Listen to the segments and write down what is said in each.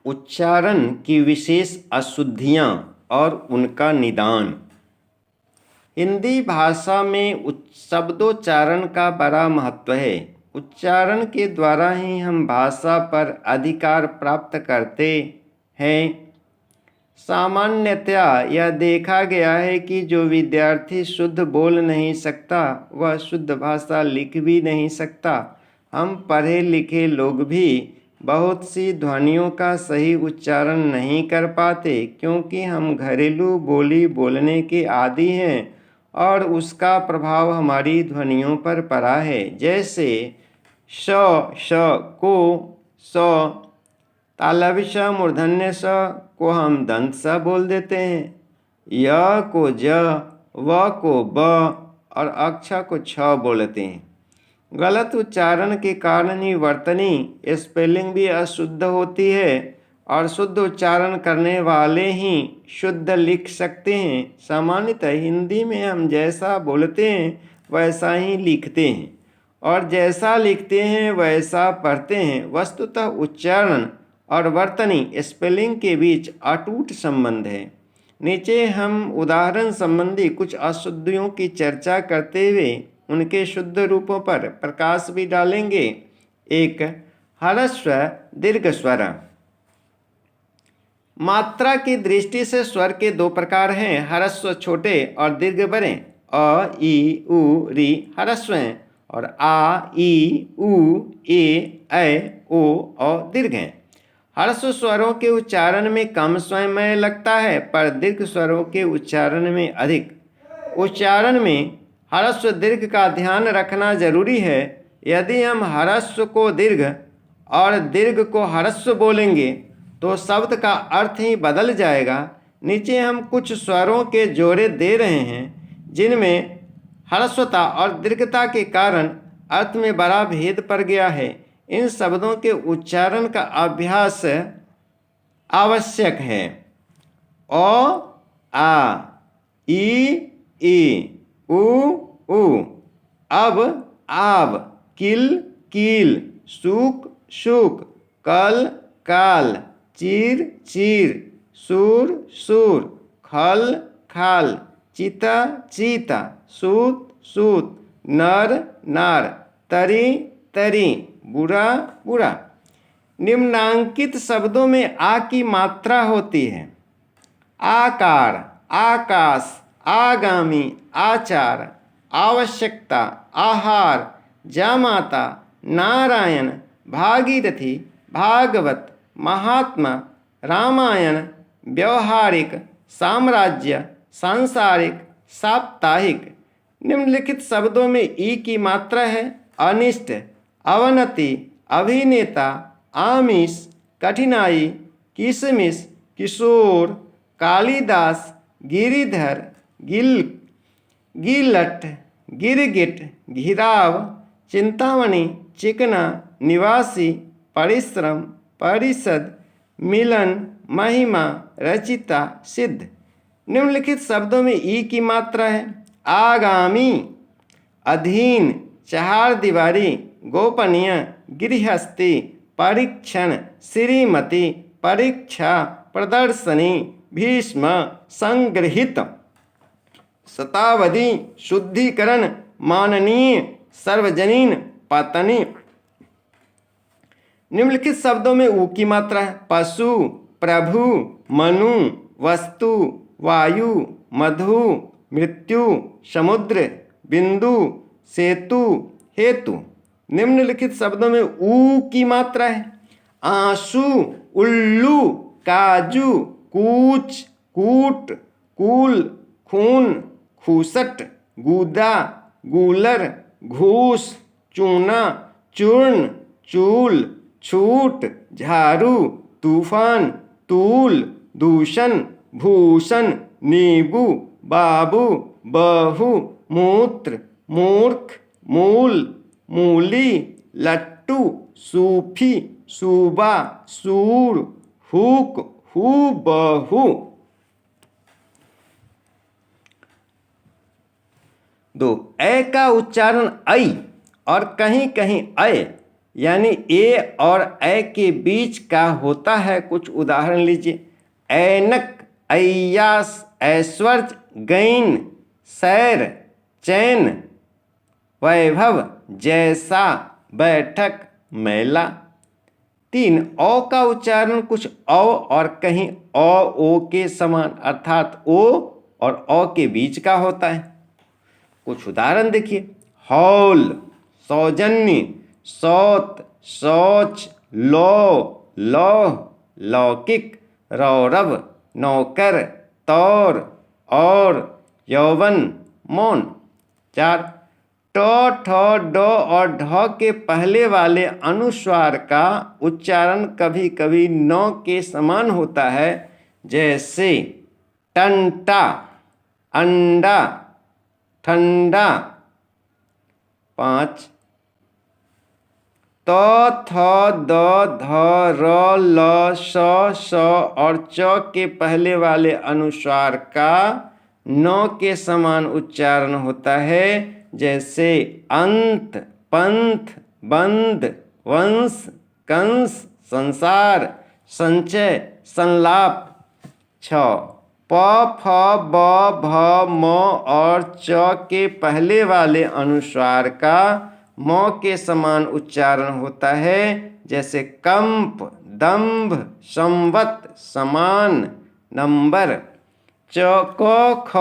उच्चारण की विशेष अशुद्धियाँ और उनका निदान। हिंदी भाषा में शब्दोच्चारण का बड़ा महत्व है। उच्चारण के द्वारा ही हम भाषा पर अधिकार प्राप्त करते हैं। सामान्यतया यह देखा गया है कि जो विद्यार्थी शुद्ध बोल नहीं सकता वह शुद्ध भाषा लिख भी नहीं सकता। हम पढ़े लिखे लोग भी बहुत सी ध्वनियों का सही उच्चारण नहीं कर पाते क्योंकि हम घरेलू बोली बोलने के आदी हैं और उसका प्रभाव हमारी ध्वनियों पर पड़ा है। जैसे श, श को स, तालव्य श, मूर्धन्य स को हम दंत स बोल देते हैं, य को ज, व को ब और अक्ष को छ बोलते हैं। गलत उच्चारण के कारण ही वर्तनी स्पेलिंग भी अशुद्ध होती है और शुद्ध उच्चारण करने वाले ही शुद्ध लिख सकते हैं। सामान्यतः हिंदी में हम जैसा बोलते हैं वैसा ही लिखते हैं और जैसा लिखते हैं वैसा पढ़ते हैं। वस्तुतः उच्चारण और वर्तनी स्पेलिंग के बीच अटूट संबंध है। नीचे हम उदाहरण संबंधी कुछ अशुद्धियों की चर्चा करते हुए उनके शुद्ध रूपों पर प्रकाश भी डालेंगे। एक, ह्रस्व दीर्घ स्वर। मात्रा की दृष्टि से स्वर के दो प्रकार हैं, ह्रस्व छोटे और दीर्घ बड़े। अ, ई, उ, री ह्रस्व हैं और आ, ई, उ, ए, ऐ, ओ और दीर्घ हैं। ह्रस्व स्वरों के उच्चारण में कम स्वयंमय लगता है पर दीर्घ स्वरों के उच्चारण में अधिक। उच्चारण में ह्रस्व दीर्घ का ध्यान रखना जरूरी है। यदि हम ह्रस्व को दीर्घ और दीर्घ को ह्रस्व बोलेंगे तो शब्द का अर्थ ही बदल जाएगा। नीचे हम कुछ स्वरों के जोड़े दे रहे हैं जिनमें ह्रस्वता और दीर्घता के कारण अर्थ में बड़ा भेद पड़ गया है। इन शब्दों के उच्चारण का अभ्यास आवश्यक है। ओ, आ, ई, उ, अब, आब, किल, कील, सुक, शुक, कल, काल, चीर, चीर, सूर, सूर, खल, खाल, चिता, चीता, सूत, सूत, नर, नार, तरी, तरी, बुरा, बुरा। निम्नांकित शब्दों में आ की मात्रा होती है। आकार, आकाश, आगामी, आचार, आवश्यकता, आहार, जामाता, नारायण, भागीरथी, भागवत, महात्मा, रामायण, व्यवहारिक, साम्राज्य, सांसारिक, साप्ताहिक। निम्नलिखित शब्दों में ई की मात्रा है। अनिष्ट, अवनति, अभिनेता, आमिष, कठिनाई, किशमिश, किशोर, कालिदास, गिरिधर, गिलट, गिरगिट, घिराव, चिंतामणि, चिकना, निवासी, परिश्रम, परिषद, मिलन, महिमा, रचिता, सिद्ध। निम्नलिखित शब्दों में ई की मात्रा है। आगामी, अधीन, चार दीवारी, गोपनीय, गृहस्थी, परीक्षण, श्रीमती, परीक्षा, प्रदर्शनी, भीष्म, संग्रहित, शतावधि, शुद्धिकरण, माननीय, सर्वजनीन, पत्नी। निम्नलिखित शब्दों में ऊ की मात्रा है। पशु, प्रभु, मनु, वस्तु, वायु, मधु, मृत्यु, समुद्र, बिंदु, सेतु, हेतु। निम्नलिखित शब्दों में ऊ की मात्रा है। आंसू, उल्लू, काजू, कूच, कूट, कूल, खून, खूसट, गूदा, गूलर, घूस, चूना, चूर्ण, चूल, छूट, झाड़ू, तूफान, तूल, दूषण, भूषण, नींबू, बाबू, बहू, मूत्र, मूर्ख, मूल, मूली, लट्टू, सूफी, सूबा, सूर, हुक, हुबहू। दो, ऐ का उच्चारण ऐ और कहीं कहीं अय यानी ए और ए के बीच का होता है। कुछ उदाहरण लीजिए। ऐनक, अय्यास, ऐश्वर्य, गैन, सैर, चैन, वैभव, जैसा, बैठक, मेला। 3, औ का उच्चारण कुछ औ और कहीं ओ के समान अर्थात ओ और औ के बीच का होता है। कुछ उदाहरण देखिए। हौल, सौजन्य, सौत, शौच, लौ, लौह, लौकिक, रौरव, नौकर, तौर, और, यौवन, मौन। 4, ट, ठ, ड और ढ के पहले वाले अनुस्वार का उच्चारण कभी कभी न के समान होता है, जैसे टंटा, अंडा, ठंडा। 5, त, थ, द, ध, र, ल, स और च के पहले वाले अनुस्वार का न के समान उच्चारण होता है, जैसे अंत, पंथ, बंद, वंश, कंस, संसार, संचय, संलाप। 6, प, फ, ब, भ, म और च के पहले वाले अनुस्वार का म के समान उच्चारण होता है, जैसे कंप, दंभ, संवत, समान, नंबर। च, क, ख,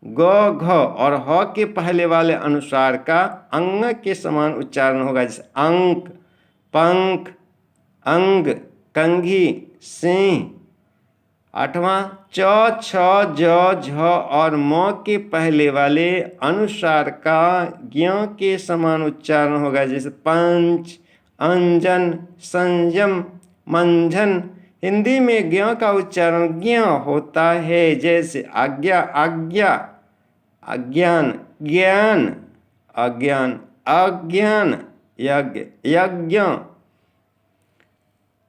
ग, घ और ह के पहले वाले अनुस्वार का अंग के समान उच्चारण होगा, जैसे अंक, पंख, अंग, कंघी, सिंह। 8वां, च, छ, ज, झ और म के पहले वाले अनुस्वार का ज्ञ के समान उच्चारण होगा, जैसे पंच, अंजन, संयम, मंझन। हिंदी में ज्ञ का उच्चारण ज्ञ होता है, जैसे आज्ञा, आज्ञा, अज्ञान, ज्ञान, अज्ञान, अज्ञान, यज्ञ, यज्ञ।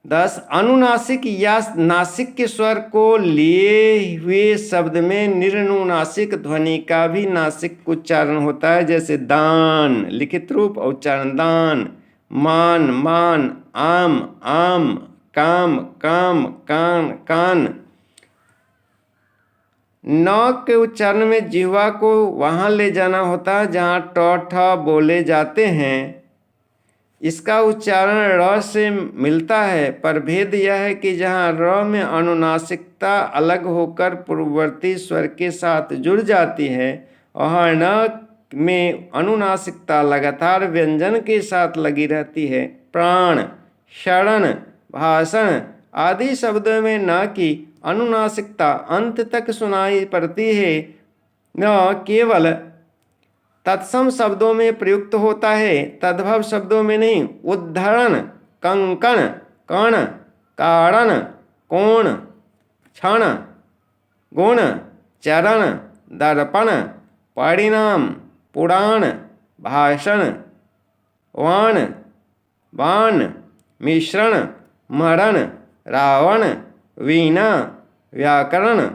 10, अनुनासिक या नासिक के स्वर को लिए हुए शब्द में निर्नुनासिक ध्वनि का भी नासिक उच्चारण होता है, जैसे दान, लिखित रूप उच्चारण दान, मान, मान, आम, आम, काम, काम, कान, कान। न के उच्चारण में जिह्वा को वहाँ ले जाना होता है जहाँ ट, ठ बोले जाते हैं। इसका उच्चारण र से मिलता है, पर भेद यह है कि जहाँ र में अनुनासिकता अलग होकर पूर्ववर्ती स्वर के साथ जुड़ जाती है, वहाँ न में अनुनासिकता लगातार व्यंजन के साथ लगी रहती है। प्राण, शरण, भाषण आदि शब्दों में न की अनुनासिकता अंत तक सुनाई पड़ती है, न केवल तत्सम शब्दों में प्रयुक्त होता है, तद्भव शब्दों में नहीं। उद्धरण, कंकण, कण, कारण, कोण, क्षण, गुण, चरण, दर्पण, परिणाम, पुराण, भाषण, वाण, बाण, मिश्रण, मरण, रावण, वीणा, व्याकरण,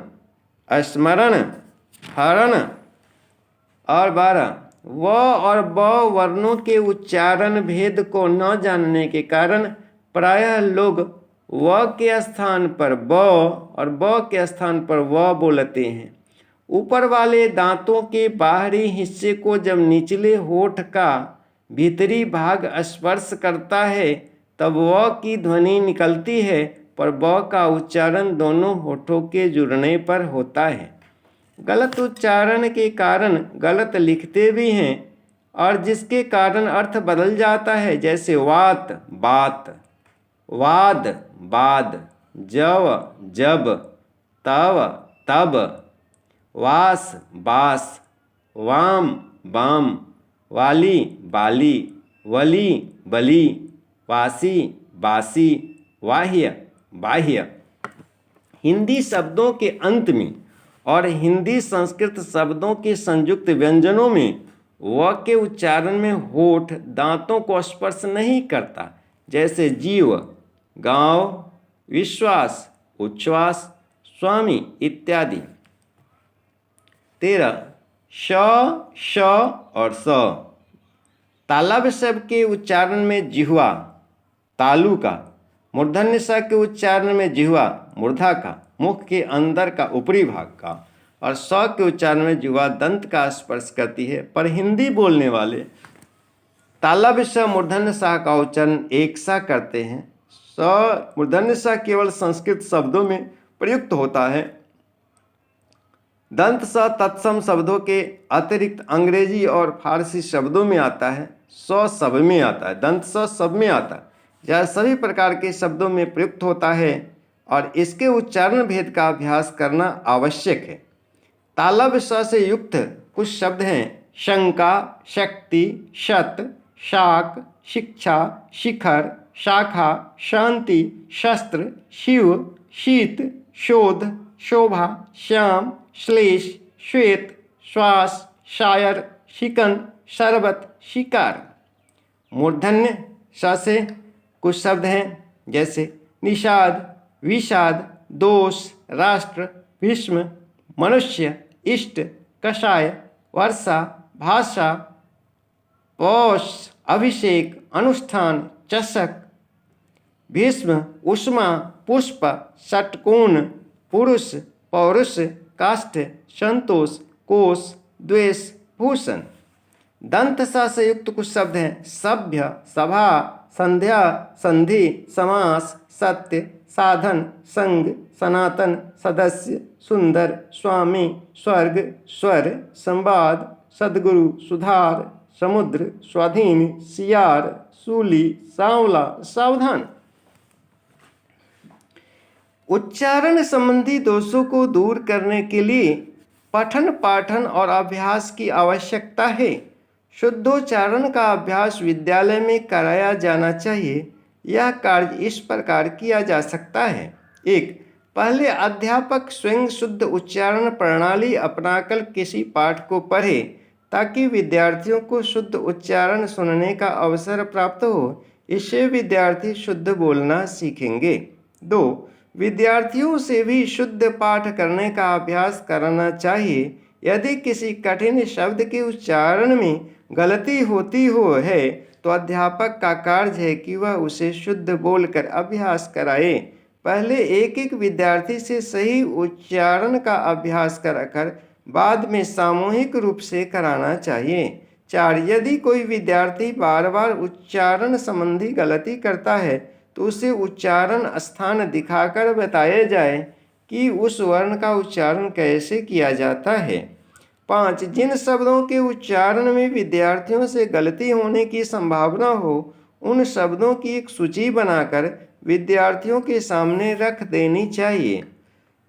स्मरण, हरण। और 12, व और ब वर्णों के उच्चारण भेद को न जानने के कारण प्रायः लोग व के स्थान पर ब और ब के स्थान पर व बोलते हैं। ऊपर वाले दांतों के बाहरी हिस्से को जब निचले होठ का भीतरी भाग स्पर्श करता है तब व की ध्वनि निकलती है, पर ब का उच्चारण दोनों होठों के जुड़ने पर होता है। गलत उच्चारण के कारण गलत लिखते भी हैं और जिसके कारण अर्थ बदल जाता है, जैसे वात, बात, वाद, बाद, जव, जब, तव, तब, वास, बास, वाम, बाम, वाली, बाली, वली, बली, वासी, बासी, वाह्य, बाह्य। हिंदी शब्दों के अंत में और हिंदी संस्कृत शब्दों के संयुक्त व्यंजनों में व के उच्चारण में होठ दांतों को स्पर्श नहीं करता, जैसे जीव, गांव, विश्वास, उच्छ्वास, स्वामी इत्यादि। 13, श, श और स। तालव्य शब्द के उच्चारण में जिह्वा तालु का, मूर्धन्य स के उच्चारण में जिह्वा मूर्धा का, मुख के अंदर का ऊपरी भाग का, और स के उच्चारण में जिह्वा दंत का स्पर्श करती है। पर हिंदी बोलने वाले तालव्य स मूर्धन्य स का उच्चारण एक सा करते हैं। स मूर्धन्य स केवल संस्कृत शब्दों में प्रयुक्त होता है। दंत स तत्सम शब्दों के अतिरिक्त अंग्रेजी और फारसी शब्दों में आता है। स सब में आता है, दंत स सब में आता है, यह सभी प्रकार के शब्दों में प्रयुक्त होता है और इसके उच्चारण भेद का अभ्यास करना आवश्यक है। तालव्य स से युक्त कुछ शब्द हैं शंका, शक्ति, शत, शाक, शिक्षा, शिखर, शाखा, शांति, शस्त्र, शिव, शीत, शोध, शोभा, श्याम, श्लेष, श्वेत, श्वास, शायर, शिकन, शरबत, शिकार। मूर्धन्य स से कुछ शब्द हैं जैसे निषाद, विषाद, दोष, राष्ट्र, भीष्म, मनुष्य, इष्ट, कषाय, वर्षा, भाषा, पौष, अभिषेक, अनुष्ठान, चषक, भीष्म, उष्मा, पुष्प, षटकोण, पुरुष, पौरुष, काष्ठ, संतोष, कोश, द्वेष, भूषण। दंत स से युक्त कुछ शब्द हैं सभ्य, सभा, संध्या, संधि, समास, सत्य, साधन, संग, सनातन, सदस्य, सुंदर, स्वामी, स्वर्ग, स्वर, संवाद, सद्गुरु, सुधार, समुद्र, स्वाधीन, सियार, सूली, सांवला, सावधान। उच्चारण संबंधी दोषों को दूर करने के लिए पठन पाठन और अभ्यास की आवश्यकता है। शुद्धोच्चारण का अभ्यास विद्यालय में कराया जाना चाहिए। यह कार्य इस प्रकार किया जा सकता है। 1. पहले अध्यापक स्वयं शुद्ध उच्चारण प्रणाली अपनाकर किसी पाठ को पढ़े ताकि विद्यार्थियों को शुद्ध उच्चारण सुनने का अवसर प्राप्त हो। इससे विद्यार्थी शुद्ध बोलना सीखेंगे। 2. विद्यार्थियों से भी शुद्ध पाठ करने का अभ्यास कराना चाहिए। यदि किसी कठिन शब्द के उच्चारण में गलती होती है तो अध्यापक का कार्य है कि वह उसे शुद्ध बोलकर अभ्यास कराए। पहले एक एक विद्यार्थी से सही उच्चारण का अभ्यास कराकर बाद में सामूहिक रूप से कराना चाहिए। 4. यदि कोई विद्यार्थी बार बार उच्चारण संबंधी गलती करता है तो उसे उच्चारण स्थान दिखाकर बताया जाए कि उस वर्ण का उच्चारण कैसे किया जाता है। 5. जिन शब्दों के उच्चारण में विद्यार्थियों से गलती होने की संभावना हो उन शब्दों की एक सूची बनाकर विद्यार्थियों के सामने रख देनी चाहिए।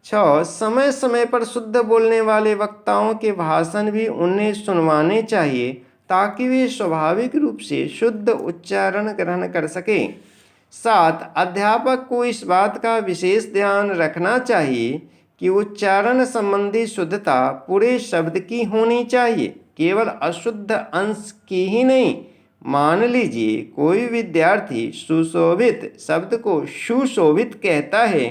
6. समय समय पर शुद्ध बोलने वाले वक्ताओं के भाषण भी उन्हें सुनवाने चाहिए ताकि वे स्वाभाविक रूप से शुद्ध उच्चारण ग्रहण कर सकें। 7. अध्यापक को इस बात का विशेष ध्यान रखना चाहिए कि उच्चारण संबंधी शुद्धता पूरे शब्द की होनी चाहिए, केवल अशुद्ध अंश की ही नहीं। मान लीजिए कोई विद्यार्थी सुशोभित शब्द को सुशोभित कहता है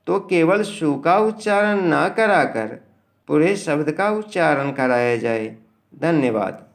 तो केवल सु का उच्चारण न कराकर पूरे शब्द का उच्चारण कराया जाए। धन्यवाद।